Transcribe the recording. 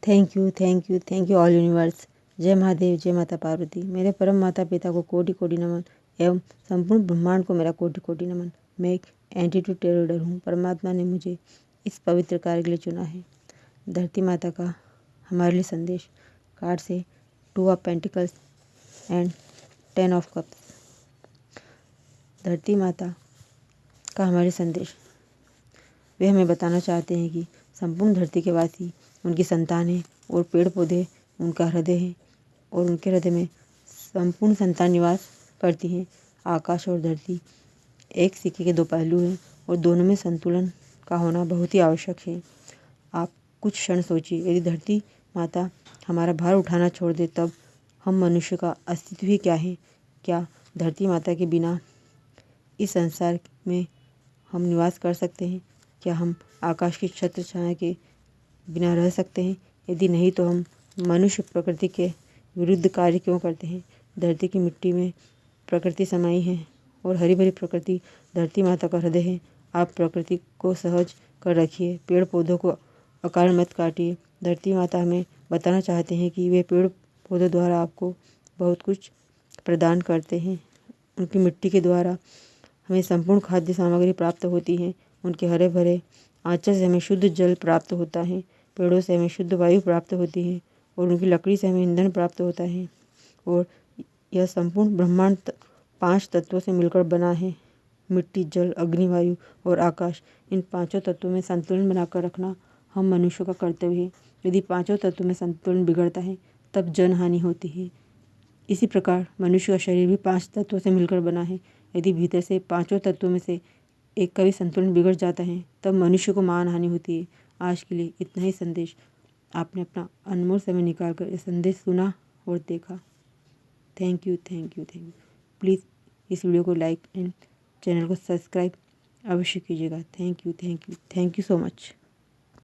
Thank you all universe. जय महादेव, जय माता पार्वती। मेरे परम माता पिता को कोटि कोटि नमन एवं संपूर्ण ब्रह्मांड को मेरा कोटि कोटि नमन। मैं एक एंटीट्यूड टेरर रीडर हूँ। परमात्मा ने मुझे इस पवित्र कार्य के लिए चुना है। धरती माता का हमारे लिए संदेश। कार्ड से 2 of pentacles and 10 of cups. धरती माता का हमारे संदेश, वे हमें बताना चाहते हैं कि संपूर्ण धरती के वासी उनकी संतान हैं और पेड़ पौधे उनका हृदय है और उनके हृदय में संपूर्ण संतान निवास करती हैं। आकाश और धरती एक सिक्के के 2 पहलू हैं और दोनों में संतुलन का होना बहुत ही आवश्यक है। आप कुछ क्षण सोचिए, यदि धरती माता हमारा भार उठाना छोड़ दे तब हम मनुष्य का अस्तित्व ही क्या है? क्या धरती माता के बिना इस संसार में हम निवास कर सकते हैं? क्या हम आकाश की छत्र छाया के बिना रह सकते हैं? यदि नहीं तो हम मनुष्य प्रकृति के विरुद्ध कार्य क्यों करते हैं? धरती की मिट्टी में प्रकृति समाई है और हरी भरी प्रकृति धरती माता का हृदय है। आप प्रकृति को सहज कर रखिए, पेड़ पौधों को अकारण मत काटिए। धरती माता हमें बताना चाहते हैं कि वे पेड़ पौधों द्वारा आपको बहुत कुछ प्रदान करते हैं। उनकी मिट्टी के द्वारा हमें संपूर्ण खाद्य सामग्री प्राप्त होती है। उनके हरे भरे आंचल से हमें शुद्ध जल प्राप्त होता है। पेड़ों से हमें शुद्ध वायु प्राप्त होती है और उनकी लकड़ी से हमें ईंधन प्राप्त होता है। और यह संपूर्ण ब्रह्मांड 5 तत्वों से मिलकर बना है। मिट्टी, जल, अग्नि, वायु और आकाश। इन 5 तत्वों में संतुलन बनाकर रखना हम मनुष्यों का कर्तव्य है। यदि 5 तत्वों में संतुलन बिगड़ता है तब जनहानि होती है। इसी प्रकार मनुष्य का शरीर भी 5 तत्वों से मिलकर बना है। यदि भीतर से 5 तत्वों में से एक का भी संतुलन बिगड़ जाता है तब मनुष्य को मानहानि होती है। आज के लिए इतना ही संदेश। आपने अपना अनमोल समय निकालकर यह संदेश सुना और देखा। Thank you. प्लीज़ इस वीडियो को लाइक एंड चैनल को सब्सक्राइब अवश्य कीजिएगा। Thank you so much.